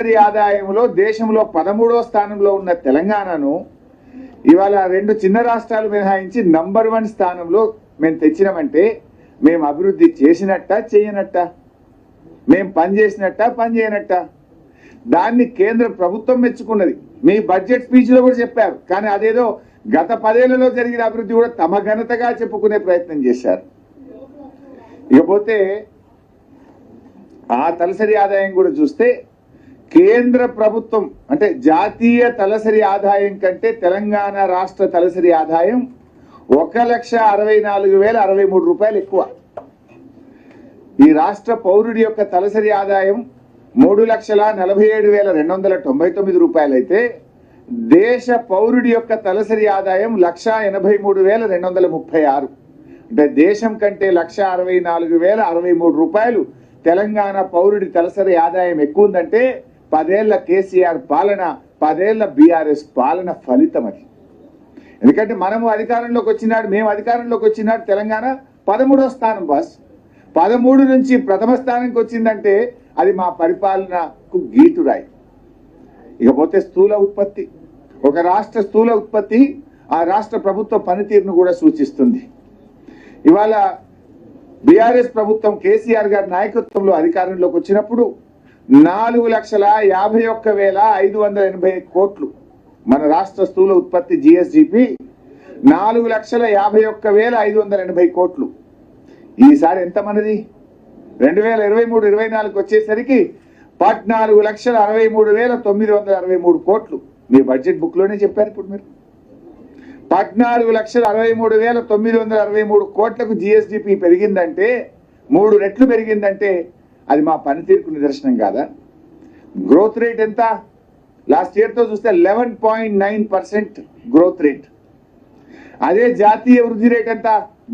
ఆదాయంలో దేశంలో 13వ స్థానంలో ఉన్న తెలంగాణను ఇవాళ రెండు చిన్న రాష్ట్రాలు మినహాయించి నంబర్ 1 స్థానంలో మేము తెచ్చినామంటే మేము అభివృద్ధి చేసినట్ట చేయనట్ట, మేము పని చేసినట్ట పని చేయనట్ట? దాన్ని కేంద్ర ప్రభుత్వం మెచ్చుకున్నది. మీ బడ్జెట్ స్పీచ్లో కూడా చెప్పారు. కానీ అదేదో గత 10 ఏళ్లలో జరిగిన అభివృద్ధి కూడా తమ ఘనతగా చెప్పుకునే ప్రయత్నం చేశారు. ఇకపోతే ఆ తలసరి ఆదాయం కూడా చూస్తే కేంద్ర ప్రభుత్వం అంటే జాతీయ తలసరి ఆదాయం కంటే తెలంగాణ రాష్ట్ర తలసరి ఆదాయం 1,64,063 రూపాయలు ఎక్కువ. ఈ రాష్ట్ర పౌరుడి యొక్క తలసరి ఆదాయం 3,47,299 రూపాయలు అయితే దేశ పౌరుడి యొక్క తలసరి ఆదాయం 1,83,236. అంటే దేశం కంటే 1,64,063 రూపాయలు తెలంగాణ పౌరుడి తలసరి ఆదాయం ఎక్కువ ఉందంటే 10 ఏళ్ల కేసీఆర్ పాలన, 10 ఏళ్ల బీఆర్ఎస్ పాలన ఫలితం అది. ఎందుకంటే మేము అధికారంలోకి వచ్చినాడు తెలంగాణ 13వ స్థానం బాస్. 13 నుంచి ప్రథమ స్థానానికి వచ్చిందంటే అది మా పరిపాలనకు గీటురాయి. ఇకపోతే స్థూల ఉత్పత్తి, ఒక రాష్ట్ర స్థూల ఉత్పత్తి ఆ రాష్ట్ర ప్రభుత్వ పనితీరును కూడా సూచిస్తుంది. ఇవాళ బీఆర్ఎస్ ప్రభుత్వం కేసీఆర్ గారి నాయకత్వంలో అధికారంలోకి వచ్చినప్పుడు 4,51,580 కోట్లు మన రాష్ట్ర స్థూల ఉత్పత్తి జిఎస్డిపి 4,51,580 కోట్లు. ఈసారి ఎంత మనది? 2023-24 వచ్చేసరికి 14,63,963 కోట్లు. మీ బడ్జెట్ బుక్ లోనే చెప్పారు. ఇప్పుడు మీరు 14,63,963 కోట్లకు జిఎస్డిపి పెరిగిందంటే 3 రెట్లు పెరిగిందంటే అది మా పనితీరుకు నిదర్శనం కాదా? గ్రోత్ రేట్ ఎంత? లాస్ట్ ఇయర్ తో చూస్తే 11.9% గ్రోత్ రేట్. అదే జాతీయ వృద్ధి రేట్ ఎంత?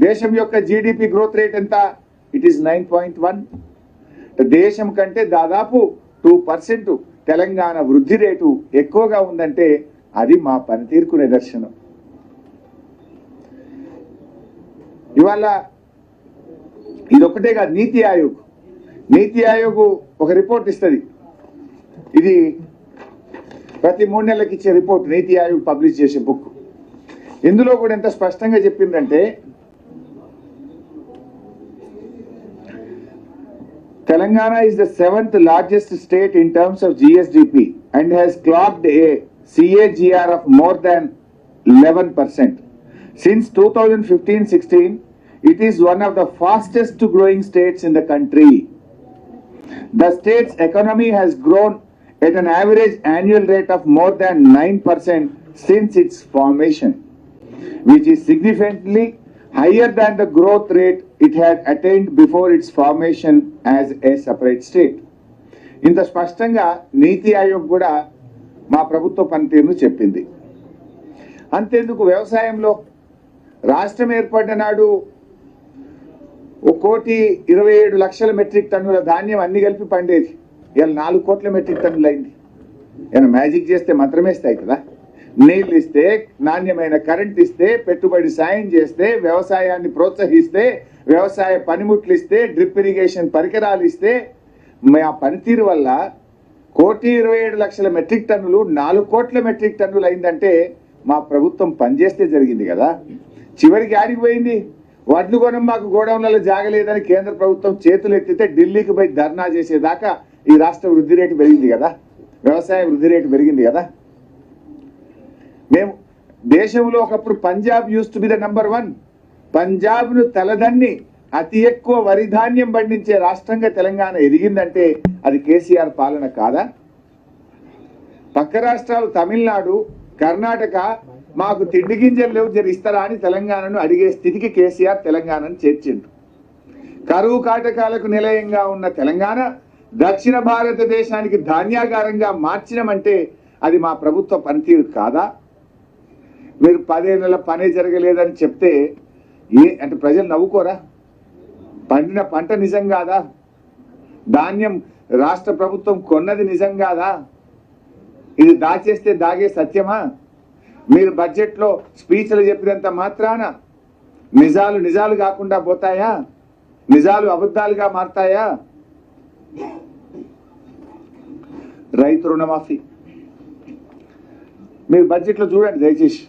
దేశం యొక్క జీడిపి గ్రోత్ రేట్ ఎంత? It is 9.1. దేశం కంటే దాదాపు 2% తెలంగాణ వృద్ధి రేటు ఎక్కువగా ఉందంటే అది మా పనితీరుకు నిదర్శనం. ఇవాళ ఇదొక్కటే కాదు, నీతి ఆయోగ్ ఒక రిపోర్ట్ ఇస్తుంది. ఇది ప్రతి 3 నెలలకు ఇచ్చే రిపోర్ట్, నీతి ఆయోగ్ పబ్లిష్ చేసే బుక్. ఇందులో కూడా ఎంత స్పష్టంగా చెప్పిందంటే Telangana is the 7th largest state in terms of GSDP and has clocked a CAGR of more than 11%. Since 2015-16, it is one of the fastest growing states in the country. The state's economy has grown at an average annual rate of more than 9% since its formation, which is significantly higher than the growth rate it had attained before its formation as a separate state. ఇంత స్పష్టంగా నీతి ఆయోగ్ కూడా మా ప్రభుత్వ పనితీరును చెప్పింది. అంతేందుకు వ్యవసాయంలో రాష్ట్రం ఏర్పడిన నాడు 1,27,00,000 మెట్రిక్ టన్నుల ధాన్యం అన్ని కలిపి పండేది. ఇలా 4 కోట్ల మెట్రిక్ టన్నులు అయింది. ఏమైనా మ్యాజిక్ చేస్తే మంత్రమేస్తాయి కదా? నీళ్ళు ఇస్తే, నాణ్యమైన కరెంట్ ఇస్తే, పెట్టుబడి సాయం చేస్తే, వ్యవసాయాన్ని ప్రోత్సహిస్తే, వ్యవసాయ పనిముట్లు ఇస్తే, డ్రిప్ ఇరిగేషన్ పరికరాలు ఇస్తే మా పనితీరు వల్ల 1,27,00,000 మెట్రిక్ టన్నులు 4 కోట్ల మెట్రిక్ టన్నులు అయిందంటే మా ప్రభుత్వం పనిచేస్తే జరిగింది కదా. చివరికి ఆడికి పోయింది. వడ్లు కొనం మాకు గోడౌన్లలో జాగలేదని కేంద్ర ప్రభుత్వం చేతులు ఎత్తితే ఢిల్లీకి పోయి ధర్నా చేసేదాకా ఈ రాష్ట్ర వృద్ధి రేటు పెరిగింది కదా, వ్యవసాయ వృద్ధి రేటు పెరిగింది కదా. మేము దేశంలో ఒకప్పుడు Punjab use to be the number 1. పంజాబ్ను తలదన్ని అతి ఎక్కువ వరి ధాన్యం పండించే రాష్ట్రంగా తెలంగాణ ఎదిగిందంటే అది కేసీఆర్ పాలన కాదా? పక్క రాష్ట్రాలు తమిళనాడు, కర్ణాటక మాకు తిండి గింజలు లేవు జర ఇస్తారా అని తెలంగాణను అడిగే స్థితికి కేసీఆర్ తెలంగాణను చేర్చిండు. కరువు కాటకాలకు నిలయంగా ఉన్న తెలంగాణ దక్షిణ భారతదేశానికి ధాన్యాగారంగా మార్చినమంటే అది మా ప్రభుత్వ పనితీరు కాదా? మీరు 10 ఏళ్ల పనే జరగలేదని చెప్తే అంటే ప్రజలు నవ్వుకోరా? పండిన పంట నిజం కాదా? ధాన్యం రాష్ట్ర ప్రభుత్వం కొన్నది నిజం కాదా? ఇది దాచేస్తే దాగే సత్యమా? మీరు బడ్జెట్లో స్పీచ్లు చెప్పినంత మాత్రాన నిజాలు కాకుండా పోతాయా? నిజాలు అబద్ధాలుగా మారతాయా? రైతు రుణమాఫీ మీరు బడ్జెట్లో చూడండి దయచేసి.